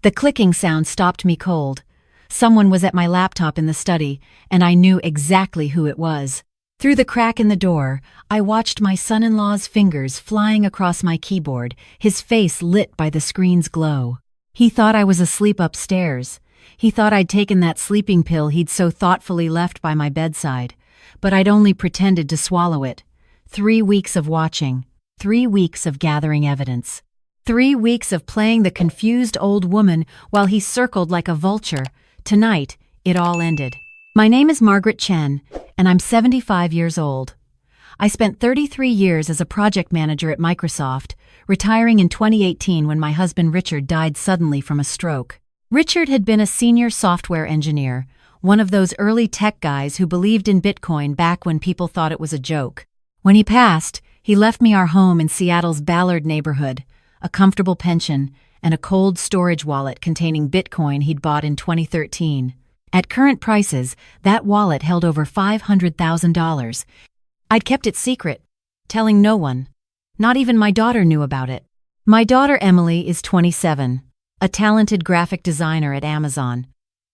The clicking sound stopped me cold. Someone was at my laptop in the study, and I knew exactly who it was. Through the crack in the door, I watched my son-in-law's fingers flying across my keyboard, his face lit by the screen's glow. He thought I was asleep upstairs. He thought I'd taken that sleeping pill he'd so thoughtfully left by my bedside. But I'd only pretended to swallow it. 3 weeks of watching. 3 weeks of gathering evidence. 3 weeks of playing the confused old woman while he circled like a vulture. Tonight, it all ended. My name is Margaret Chen, and I'm 75 years old. I spent 33 years as a project manager at Microsoft, retiring in 2018 when my husband Richard died suddenly from a stroke. Richard had been a senior software engineer, one of those early tech guys who believed in Bitcoin back when people thought it was a joke. When he passed, he left me our home in Seattle's Ballard neighborhood, a comfortable pension, and a cold storage wallet containing Bitcoin he'd bought in 2013. At current prices, that wallet held over $500,000. I'd kept it secret, telling no one. Not even my daughter knew about it. My daughter Emily is 27, a talented graphic designer at Amazon.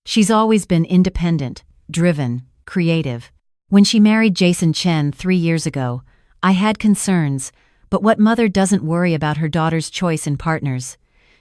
She's always been independent, driven, creative. When she married Jason Chen 3 years ago, I had concerns, but what mother doesn't worry about her daughter's choice in partners?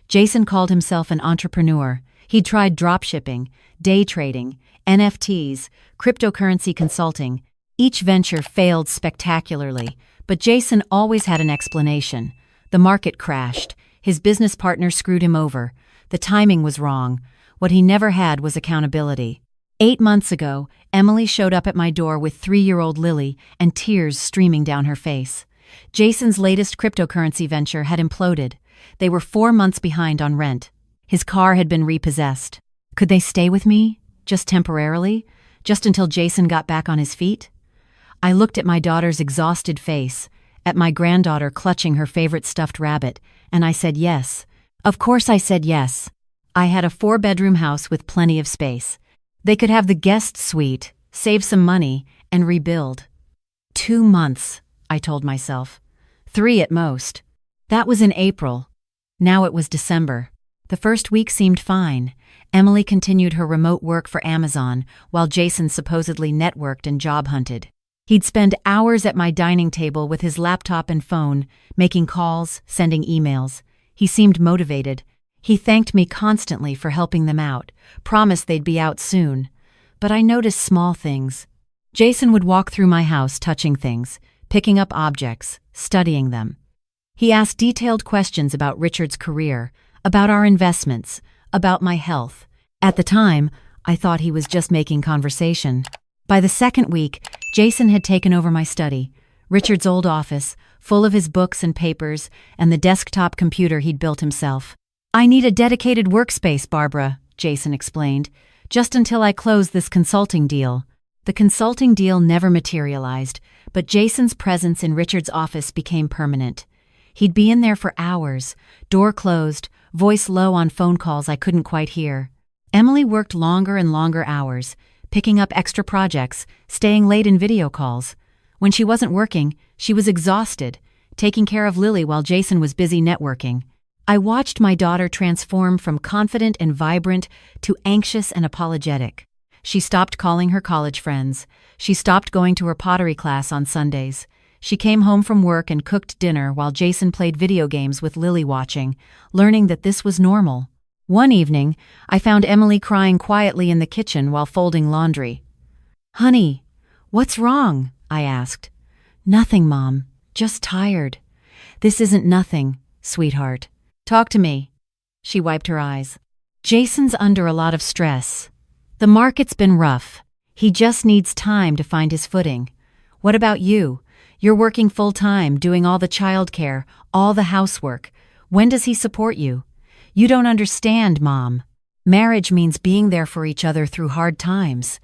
Jason called himself an entrepreneur. He'd tried dropshipping, day trading, NFTs, cryptocurrency consulting. Each venture failed spectacularly, but Jason always had an explanation. The market crashed. His business partner screwed him over. The timing was wrong. What he never had was accountability. 8 months ago, Emily showed up at my door with 3-year-old Lily and tears streaming down her face. Jason's latest cryptocurrency venture had imploded. They were 4 months behind on rent. His car had been repossessed. Could they stay with me? Just temporarily? Just until Jason got back on his feet? I looked at my daughter's exhausted face, at my granddaughter clutching her favorite stuffed rabbit, and I said yes. Of course I said yes. I had a 4-bedroom house with plenty of space. They could have the guest suite, save some money, and rebuild. 2 months, I told myself. 3 at most. That was in April. Now it was December. The first week seemed fine. Emily continued her remote work for Amazon, while Jason supposedly networked and job hunted. He'd spend hours at my dining table with his laptop and phone, making calls, sending emails. He seemed motivated. He thanked me constantly for helping them out, promised they'd be out soon. But I noticed small things. Jason would walk through my house touching things, picking up objects, studying them. He asked detailed questions about Richard's career, about our investments, about my health. At the time, I thought he was just making conversation. By the second week, Jason had taken over my study, Richard's old office, full of his books and papers, and the desktop computer he'd built himself. "I need a dedicated workspace, Barbara," Jason explained, "just until I close this consulting deal." The consulting deal never materialized, but Jason's presence in Richard's office became permanent. He'd be in there for hours, door closed, voice low on phone calls I couldn't quite hear. Emily worked longer and longer hours, picking up extra projects, staying late in video calls. When she wasn't working, she was exhausted, taking care of Lily while Jason was busy networking. I watched my daughter transform from confident and vibrant to anxious and apologetic. She stopped calling her college friends. She stopped going to her pottery class on Sundays. She came home from work and cooked dinner while Jason played video games with Lily watching, learning that this was normal. One evening, I found Emily crying quietly in the kitchen while folding laundry. "Honey, what's wrong?" I asked. "Nothing, Mom. Just tired." "This isn't nothing, sweetheart. Talk to me." She wiped her eyes. "Jason's under a lot of stress. The market's been rough. He just needs time to find his footing. What about you? You're working full-time, doing all the childcare, all the housework. When does he support you? You don't understand, Mom. Marriage means being there for each other through hard times.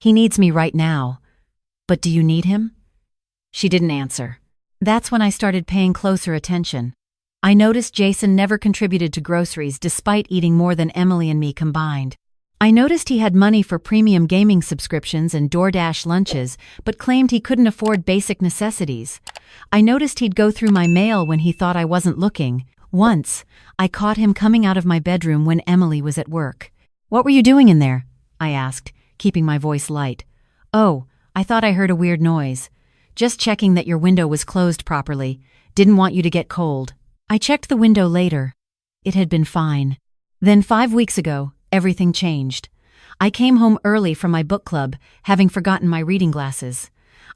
He needs me right now. But do you need him?" She didn't answer. That's when I started paying closer attention. I noticed Jason never contributed to groceries despite eating more than Emily and me combined. I noticed he had money for premium gaming subscriptions and DoorDash lunches, but claimed he couldn't afford basic necessities. I noticed he'd go through my mail when he thought I wasn't looking, Once, I caught him coming out of my bedroom when Emily was at work. "What were you doing in there?" I asked, keeping my voice light. "Oh, I thought I heard a weird noise. Just checking that your window was closed properly. Didn't want you to get cold." I checked the window later. It had been fine. Then 5 weeks ago, everything changed. I came home early from my book club, having forgotten my reading glasses.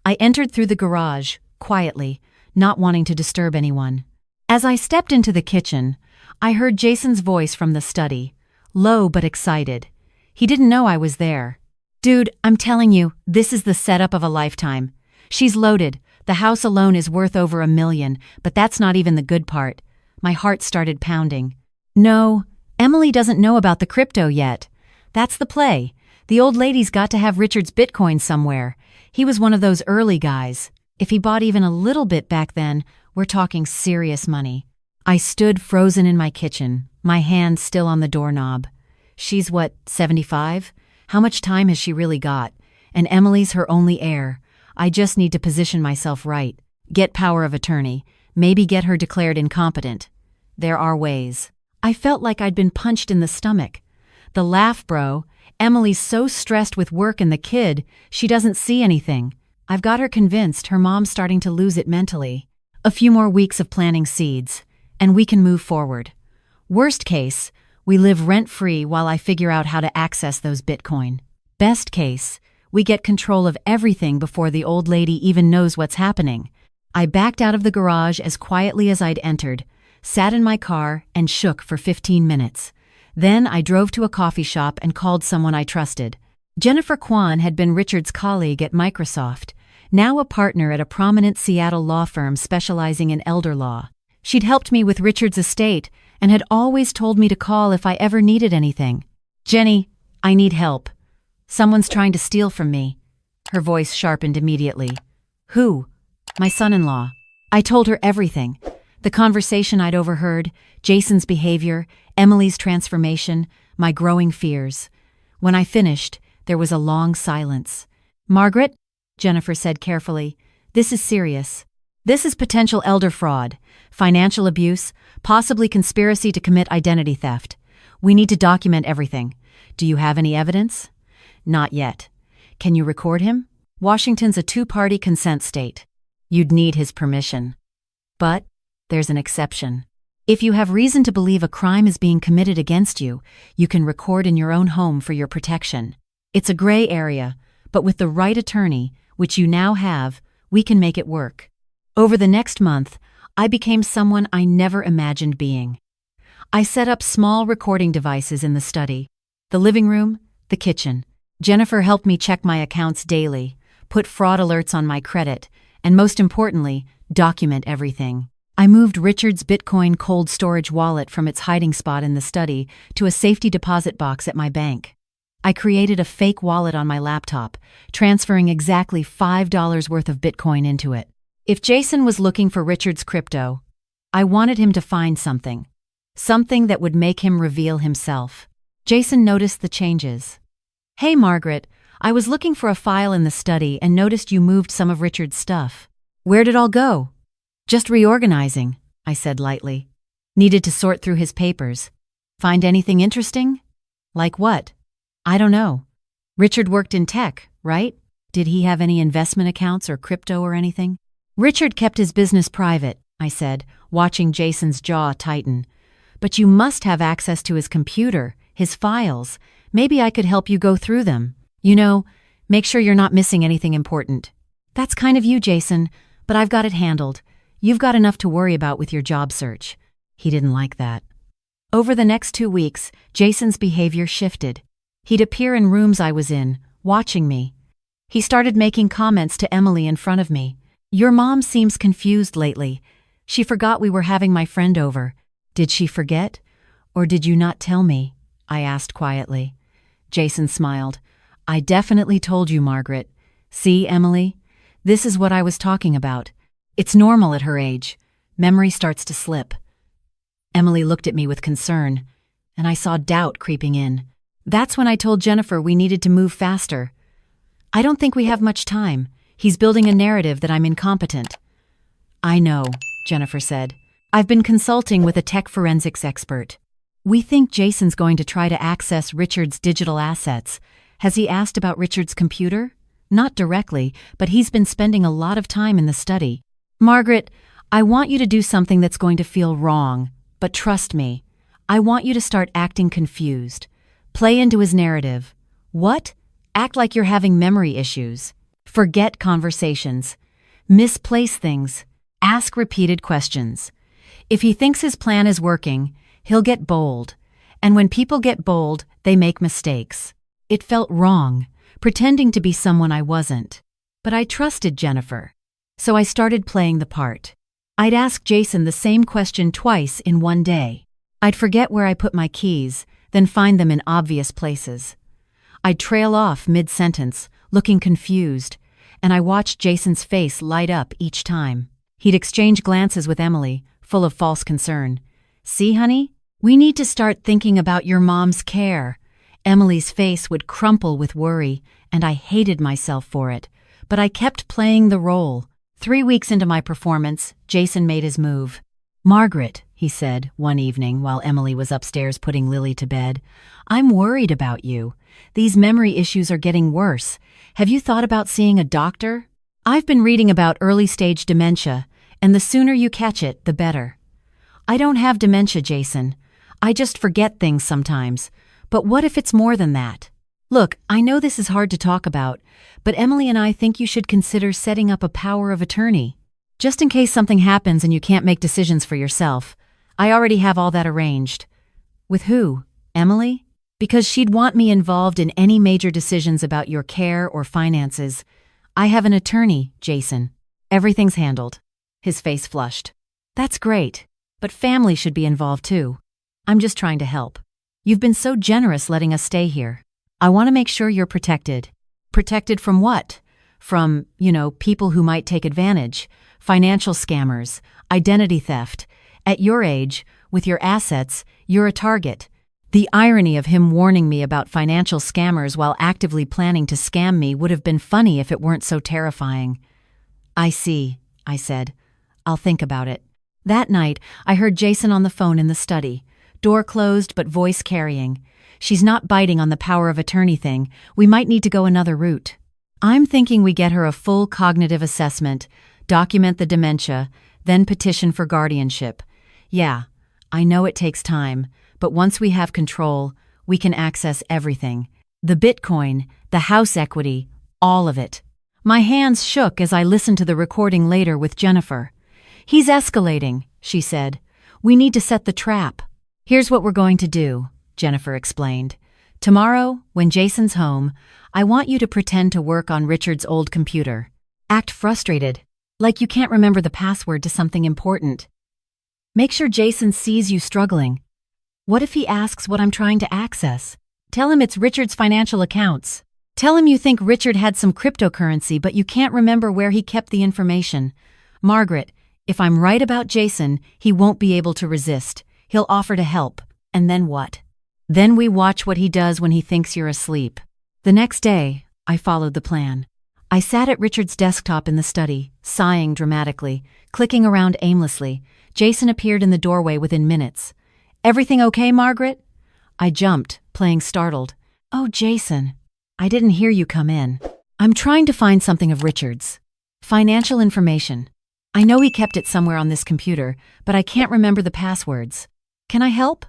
I entered through the garage, quietly, not wanting to disturb anyone. As I stepped into the kitchen, I heard Jason's voice from the study, low but excited. He didn't know I was there. "Dude, I'm telling you, this is the setup of a lifetime. She's loaded. The house alone is worth over $1 million, but that's not even the good part." My heart started pounding. "No, Emily doesn't know about the crypto yet. That's the play. The old lady's got to have Richard's Bitcoin somewhere. He was one of those early guys. If he bought even a little bit back then, we're talking serious money." I stood frozen in my kitchen, my hand still on the doorknob. She's what, 75? How much time has she really got? And Emily's her only heir. I just need to position myself right. Get power of attorney. Maybe get her declared incompetent. There are ways. I felt like I'd been punched in the stomach. The laugh, bro. Emily's so stressed with work and the kid, she doesn't see anything. I've got her convinced her mom's starting to lose it mentally. A few more weeks of planting seeds, and we can move forward. Worst case, we live rent-free while I figure out how to access those Bitcoin. Best case, we get control of everything before the old lady even knows what's happening. I backed out of the garage as quietly as I'd entered, sat in my car, and shook for 15 minutes. Then I drove to a coffee shop and called someone I trusted. Jennifer Kwan had been Richard's colleague at Microsoft, now a partner at a prominent Seattle law firm specializing in elder law. She'd helped me with Richard's estate and had always told me to call if I ever needed anything. "Jenny, I need help. Someone's trying to steal from me." Her voice sharpened immediately. "Who?" "My son-in-law." I told her everything. The conversation I'd overheard, Jason's behavior, Emily's transformation, my growing fears. When I finished, there was a long silence. "Margaret," Jennifer said carefully, "this is serious. This is potential elder fraud, financial abuse, possibly conspiracy to commit identity theft. We need to document everything. Do you have any evidence?" "Not yet." "Can you record him?" "Washington's a two-party consent state. You'd need his permission." "But there's an exception. If you have reason to believe a crime is being committed against you, you can record in your own home for your protection. It's a gray area, but with the right attorney, which you now have, we can make it work." Over the next month, I became someone I never imagined being. I set up small recording devices in the study, the living room, the kitchen. Jennifer helped me check my accounts daily, put fraud alerts on my credit, and most importantly, document everything. I moved Richard's Bitcoin cold storage wallet from its hiding spot in the study to a safety deposit box at my bank. I created a fake wallet on my laptop, transferring exactly $5 worth of Bitcoin into it. If Jason was looking for Richard's crypto, I wanted him to find something that would make him reveal himself. Jason noticed the changes. "Hey, Margaret, I was looking for a file in the study and noticed you moved some of Richard's stuff. Where'd it all go?" "Just reorganizing," I said lightly. "Needed to sort through his papers. Find anything interesting?" "Like what?" "I don't know. Richard worked in tech, right? Did he have any investment accounts or crypto or anything?" "Richard kept his business private," I said, watching Jason's jaw tighten. "But you must have access to his computer, his files. Maybe I could help you go through them. You know, make sure you're not missing anything important." "That's kind of you, Jason, but I've got it handled. You've got enough to worry about with your job search." He didn't like that. Over the next 2 weeks, Jason's behavior shifted. He'd appear in rooms I was in, watching me. He started making comments to Emily in front of me. "Your mom seems confused lately. She forgot we were having my friend over." "Did she forget? Or did you not tell me?" I asked quietly. Jason smiled. "I definitely told you, Margaret. See, Emily? This is what I was talking about. It's normal at her age. Memory starts to slip." Emily looked at me with concern, and I saw doubt creeping in. That's when I told Jennifer we needed to move faster. "I don't think we have much time. He's building a narrative that I'm incompetent." "I know," Jennifer said. I've been consulting with a tech forensics expert. We think Jason's going to try to access Richard's digital assets. Has he asked about Richard's computer? Not directly, but he's been spending a lot of time in the study. Margaret, I want you to do something that's going to feel wrong, but trust me. I want you to start acting confused. Play into his narrative. What? Act like you're having memory issues. Forget conversations. Misplace things. Ask repeated questions. If he thinks his plan is working, he'll get bold. And when people get bold, they make mistakes. It felt wrong, pretending to be someone I wasn't. But I trusted Jennifer. So I started playing the part. I'd ask Jason the same question twice in one day. I'd forget where I put my keys, then find them in obvious places. I'd trail off mid-sentence, looking confused, and I watched Jason's face light up each time. He'd exchange glances with Emily, full of false concern. See, honey? We need to start thinking about your mom's care. Emily's face would crumple with worry, and I hated myself for it. But I kept playing the role. 3 weeks into my performance, Jason made his move. Margaret, he said one evening while Emily was upstairs putting Lily to bed, I'm worried about you. These memory issues are getting worse. Have you thought about seeing a doctor? I've been reading about early-stage dementia, and the sooner you catch it, the better. I don't have dementia, Jason. I just forget things sometimes. But what if it's more than that? Look, I know this is hard to talk about, but Emily and I think you should consider setting up a power of attorney. Just in case something happens and you can't make decisions for yourself. I already have all that arranged. With who? Emily? Because she'd want me involved in any major decisions about your care or finances. I have an attorney, Jason. Everything's handled. His face flushed. That's great, but family should be involved too. I'm just trying to help. You've been so generous letting us stay here. I want to make sure you're protected. Protected from what? From, people who might take advantage, financial scammers, identity theft. At your age, with your assets, you're a target. The irony of him warning me about financial scammers while actively planning to scam me would have been funny if it weren't so terrifying. I see, I said. I'll think about it. That night, I heard Jason on the phone in the study. Door closed but voice carrying. She's not biting on the power of attorney thing. We might need to go another route. I'm thinking we get her a full cognitive assessment, document the dementia, then petition for guardianship. Yeah, I know it takes time, but once we have control, we can access everything. The Bitcoin, the house equity, all of it. My hands shook as I listened to the recording later with Jennifer. He's escalating, she said. We need to set the trap. Here's what we're going to do, Jennifer explained. Tomorrow, when Jason's home, I want you to pretend to work on Richard's old computer. Act frustrated, like you can't remember the password to something important. Make sure Jason sees you struggling. What if he asks what I'm trying to access? Tell him it's Richard's financial accounts. Tell him you think Richard had some cryptocurrency, but you can't remember where he kept the information. Margaret, if I'm right about Jason, he won't be able to resist. He'll offer to help. And then what? Then we watch what he does when he thinks you're asleep. The next day, I followed the plan. I sat at Richard's desktop in the study, sighing dramatically, clicking around aimlessly. Jason appeared in the doorway within minutes. Everything okay, Margaret? I jumped, playing startled. Oh, Jason. I didn't hear you come in. I'm trying to find something of Richard's. Financial information. I know he kept it somewhere on this computer, but I can't remember the passwords. Can I help?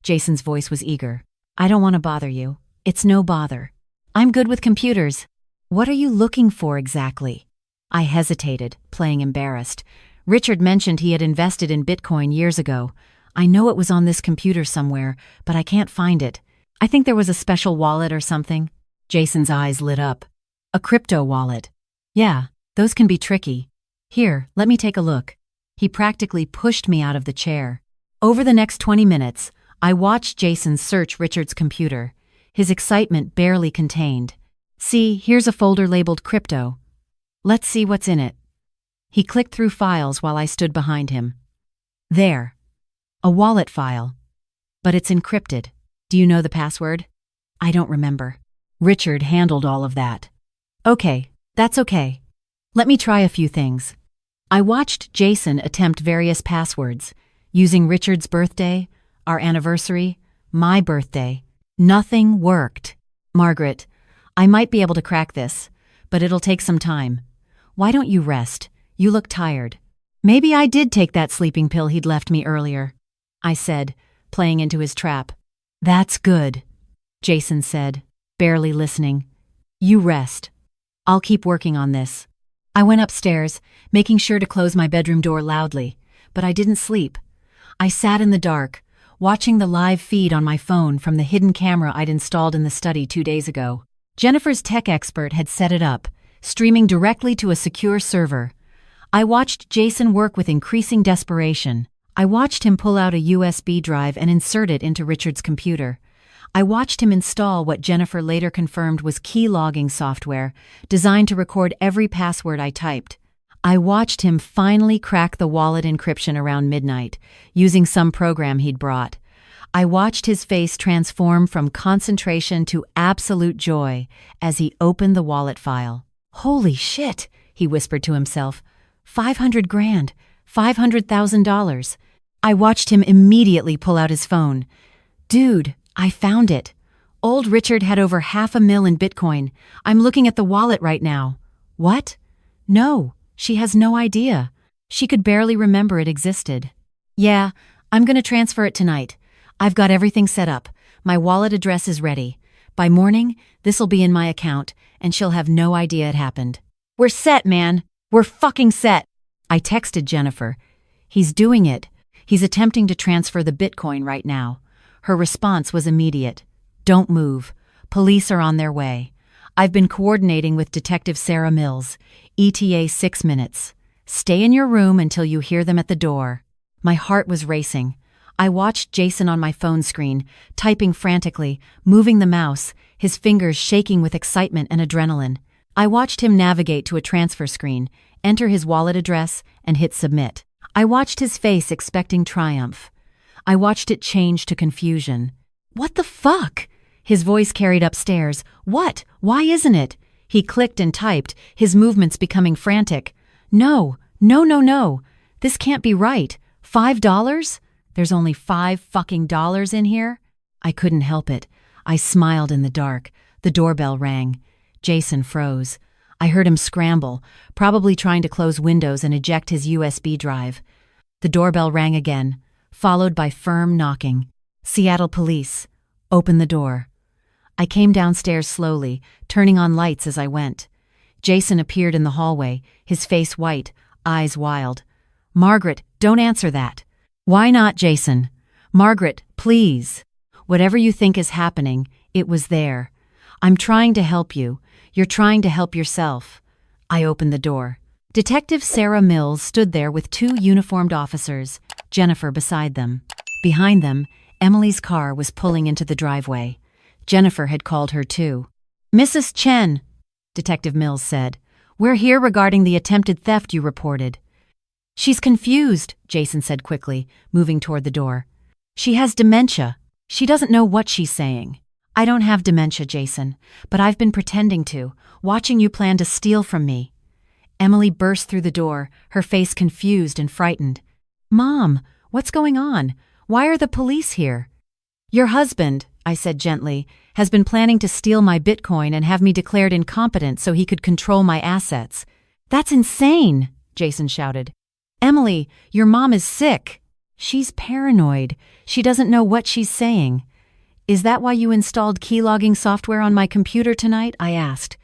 Jason's voice was eager. I don't want to bother you. It's no bother. I'm good with computers. What are you looking for exactly? I hesitated, playing embarrassed. Richard mentioned he had invested in Bitcoin years ago. I know it was on this computer somewhere, but I can't find it. I think there was a special wallet or something. Jason's eyes lit up. A crypto wallet. Yeah, those can be tricky. Here, let me take a look. He practically pushed me out of the chair. Over the next 20 minutes, I watched Jason search Richard's computer, his excitement barely contained. See, here's a folder labeled crypto. Let's see what's in it. He clicked through files while I stood behind him. There. A wallet file. But it's encrypted. Do you know the password? I don't remember. Richard handled all of that. Okay, that's okay. Let me try a few things. I watched Jason attempt various passwords. using Richard's birthday, our anniversary, my birthday. Nothing worked. Margaret, I might be able to crack this, but it'll take some time. Why don't you rest? You look tired. Maybe I did take that sleeping pill he'd left me earlier, I said, playing into his trap. That's good, Jason said, barely listening. You rest. I'll keep working on this. I went upstairs, making sure to close my bedroom door loudly, but I didn't sleep. I sat in the dark, watching the live feed on my phone from the hidden camera I'd installed in the study 2 days ago. Jennifer's tech expert had set it up, streaming directly to a secure server. I watched Jason work with increasing desperation. I watched him pull out a USB drive and insert it into Richard's computer. I watched him install what Jennifer later confirmed was key logging software, designed to record every password I typed. I watched him finally crack the wallet encryption around midnight, using some program he'd brought. I watched his face transform from concentration to absolute joy as he opened the wallet file. Holy shit, he whispered to himself. 500 grand, $500,000. I watched him immediately pull out his phone. Dude, I found it. Old Richard had over $500,000 in Bitcoin. I'm looking at the wallet right now. What? No, she has no idea. She could barely remember it existed. Yeah, I'm gonna transfer it tonight. I've got everything set up. My wallet address is ready. By morning, this'll be in my account, and she'll have no idea it happened. We're set, man. We're fucking set. I texted Jennifer. He's doing it. He's attempting to transfer the Bitcoin right now. Her response was immediate. Don't move. Police are on their way. I've been coordinating with Detective Sarah Mills. ETA 6 minutes. Stay in your room until you hear them at the door. My heart was racing. I watched Jason on my phone screen, typing frantically, moving the mouse, his fingers shaking with excitement and adrenaline. I watched him navigate to a transfer screen, enter his wallet address, and hit submit. I watched his face expecting triumph. I watched it change to confusion. What the fuck? His voice carried upstairs. What? Why isn't it? He clicked and typed, his movements becoming frantic. No. This can't be right. $5? There's only $5 in here? I couldn't help it. I smiled in the dark. The doorbell rang. Jason froze. I heard him scramble, probably trying to close windows and eject his USB drive. The doorbell rang again, followed by firm knocking. Seattle police. Open the door. I came downstairs slowly, turning on lights as I went. Jason appeared in the hallway, his face white, eyes wild. Margaret, don't answer that. Why not, Jason? Margaret, please. Whatever you think is happening, it was there. I'm trying to help you. You're trying to help yourself. I opened the door. Detective Sarah Mills stood there with 2 uniformed officers, Jennifer beside them. Behind them, Emily's car was pulling into the driveway. Jennifer had called her too. Mrs. Chen, Detective Mills said, we're here regarding the attempted theft you reported. She's confused, Jason said quickly, moving toward the door. She has dementia. She doesn't know what she's saying. I don't have dementia, Jason, but I've been pretending to, watching you plan to steal from me. Emily burst through the door, her face confused and frightened. Mom, what's going on? Why are the police here? Your husband, I said gently, has been planning to steal my Bitcoin and have me declared incompetent so he could control my assets. That's insane, Jason shouted. Emily, your mom is sick. She's paranoid. She doesn't know what she's saying. Is that why you installed keylogging software on my computer tonight? I asked.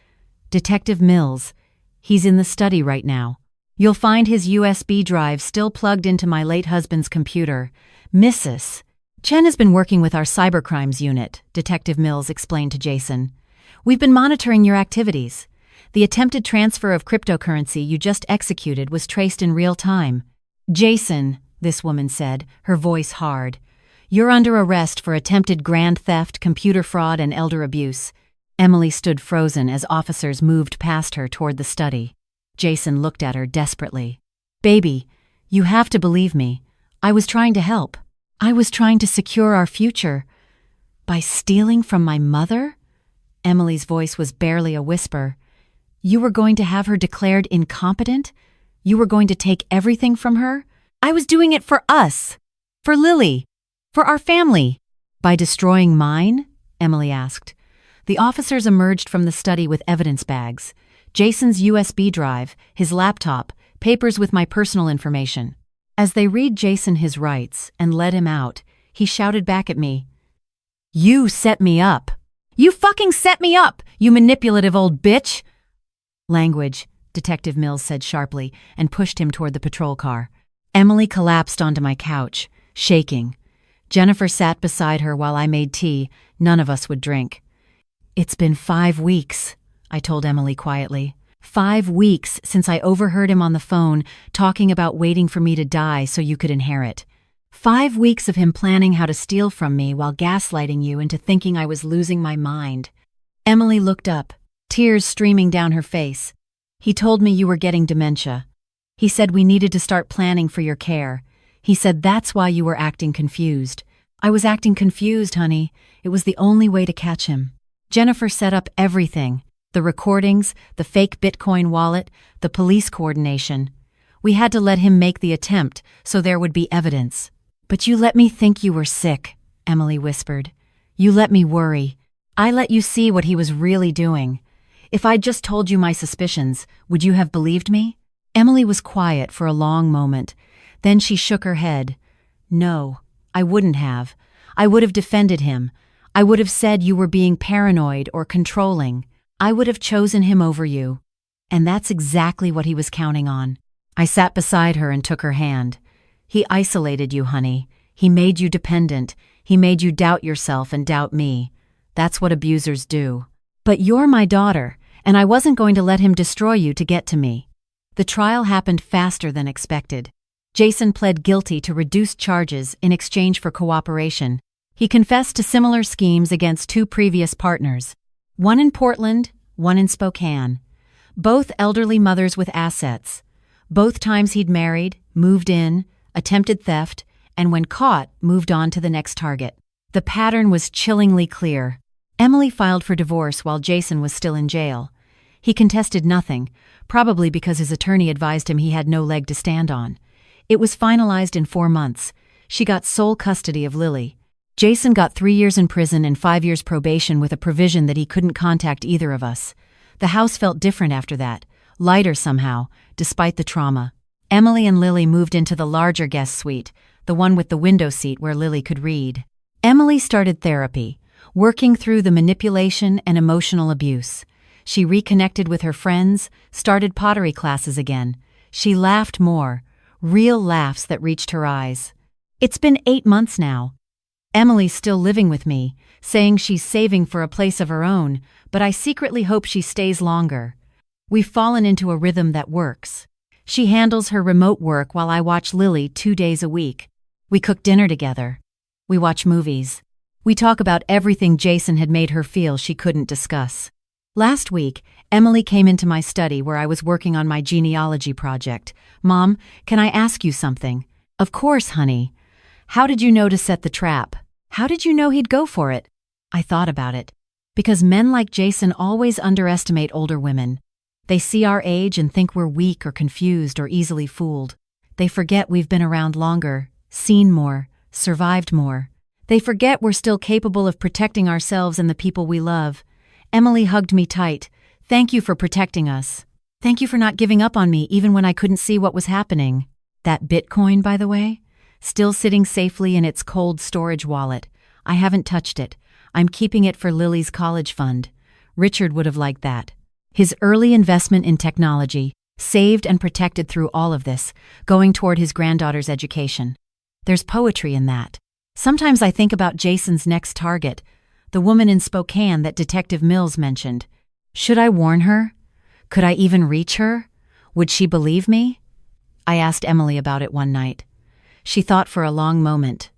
Detective Mills. He's in the study right now. You'll find his USB drive still plugged into my late husband's computer. Mrs. Chen has been working with our cybercrimes unit, Detective Mills explained to Jason. We've been monitoring your activities. The attempted transfer of cryptocurrency you just executed was traced in real time. Jason, this woman said, her voice hard. You're under arrest for attempted grand theft, computer fraud, and elder abuse. Emily stood frozen as officers moved past her toward the study. Jason looked at her desperately. Baby, you have to believe me. I was trying to help. I was trying to secure our future. By stealing from my mother? Emily's voice was barely a whisper. You were going to have her declared incompetent? You were going to take everything from her? I was doing it for us. For Lily. For our family. By destroying mine? Emily asked. The officers emerged from the study with evidence bags. Jason's USB drive, his laptop, papers with my personal information. As they read Jason his rights and led him out, he shouted back at me. You set me up. You fucking set me up, you manipulative old bitch! Language, Detective Mills said sharply and pushed him toward the patrol car. Emily collapsed onto my couch, shaking. Jennifer sat beside her while I made tea. None of us would drink. It's been 5 weeks, I told Emily quietly. 5 weeks since I overheard him on the phone talking about waiting for me to die so you could inherit. 5 weeks of him planning how to steal from me while gaslighting you into thinking I was losing my mind. Emily looked up, tears streaming down her face. He told me you were getting dementia. He said we needed to start planning for your care. He said that's why you were acting confused. I was acting confused, honey. It was the only way to catch him. Jennifer set up everything. The recordings, the fake Bitcoin wallet, the police coordination. We had to let him make the attempt so there would be evidence. But you let me think you were sick, Emily whispered. You let me worry. I let you see what he was really doing. If I'd just told you my suspicions, would you have believed me? Emily was quiet for a long moment. Then she shook her head. No, I wouldn't have. I would have defended him. I would have said you were being paranoid or controlling. I would have chosen him over you. And that's exactly what he was counting on. I sat beside her and took her hand. He isolated you, honey. He made you dependent. He made you doubt yourself and doubt me. That's what abusers do. But you're my daughter, and I wasn't going to let him destroy you to get to me. The trial happened faster than expected. Jason pled guilty to reduced charges in exchange for cooperation. He confessed to similar schemes against 2 previous partners. One in Portland, one in Spokane. Both elderly mothers with assets. Both times he'd married, moved in, attempted theft, and when caught, moved on to the next target. The pattern was chillingly clear. Emily filed for divorce while Jason was still in jail. He contested nothing, probably because his attorney advised him he had no leg to stand on. It was finalized in 4 months. She got sole custody of Lily. Jason got 3 years in prison and 5 years probation with a provision that he couldn't contact either of us. The house felt different after that, lighter somehow, despite the trauma. Emily and Lily moved into the larger guest suite, the one with the window seat where Lily could read. Emily started therapy, working through the manipulation and emotional abuse. She reconnected with her friends, started pottery classes again. She laughed more, real laughs that reached her eyes. It's been 8 months now. Emily's still living with me, saying she's saving for a place of her own, but I secretly hope she stays longer. We've fallen into a rhythm that works. She handles her remote work while I watch Lily 2 days a week. We cook dinner together. We watch movies. We talk about everything Jason had made her feel she couldn't discuss. Last week, Emily came into my study where I was working on my genealogy project. Mom, can I ask you something? Of course, honey. How did you know to set the trap? How did you know he'd go for it? I thought about it. Because men like Jason always underestimate older women. They see our age and think we're weak or confused or easily fooled. They forget we've been around longer, seen more, survived more. They forget we're still capable of protecting ourselves and the people we love. Emily hugged me tight. Thank you for protecting us. Thank you for not giving up on me even when I couldn't see what was happening. That Bitcoin, by the way, still sitting safely in its cold storage wallet. I haven't touched it. I'm keeping it for Lily's college fund. Richard would have liked that. His early investment in technology, saved and protected through all of this, going toward his granddaughter's education. There's poetry in that. Sometimes I think about Jason's next target, the woman in Spokane that Detective Mills mentioned. Should I warn her? Could I even reach her? Would she believe me? I asked Emily about it one night. She thought for a long moment.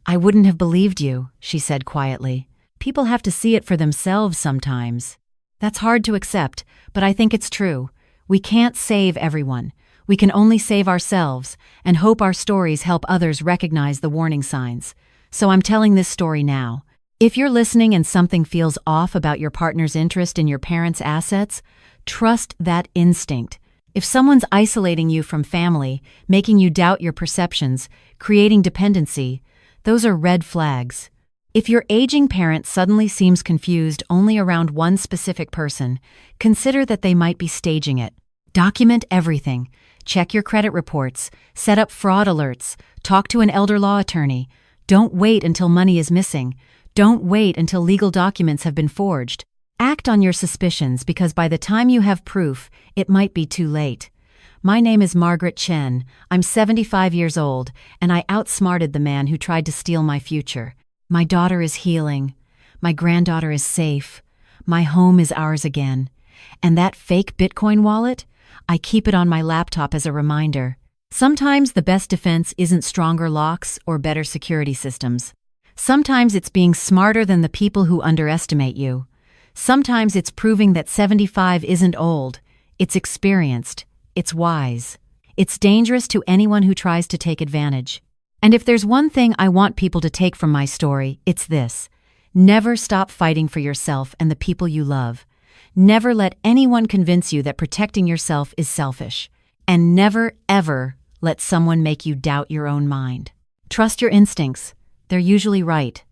I wouldn't have believed you, she said quietly. People have to see it for themselves sometimes. That's hard to accept, but I think it's true. We can't save everyone. We can only save ourselves and hope our stories help others recognize the warning signs. So I'm telling this story now. If you're listening and something feels off about your partner's interest in your parents' assets, trust that instinct. If someone's isolating you from family, making you doubt your perceptions, creating dependency, those are red flags. If your aging parent suddenly seems confused only around one specific person, consider that they might be staging it. Document everything. Check your credit reports, set up fraud alerts, talk to an elder law attorney. Don't wait until money is missing. Don't wait until legal documents have been forged. Act on your suspicions because by the time you have proof, it might be too late. My name is Margaret Chen. I'm 75 years old, and I outsmarted the man who tried to steal my future. My daughter is healing. My granddaughter is safe. My home is ours again. And that fake Bitcoin wallet? I keep it on my laptop as a reminder. Sometimes the best defense isn't stronger locks or better security systems. Sometimes it's being smarter than the people who underestimate you. Sometimes it's proving that 75 isn't old. It's experienced. It's wise. It's dangerous to anyone who tries to take advantage. And if there's one thing I want people to take from my story, it's this. Never stop fighting for yourself and the people you love. Never let anyone convince you that protecting yourself is selfish. And never, ever let someone make you doubt your own mind. Trust your instincts. They're usually right.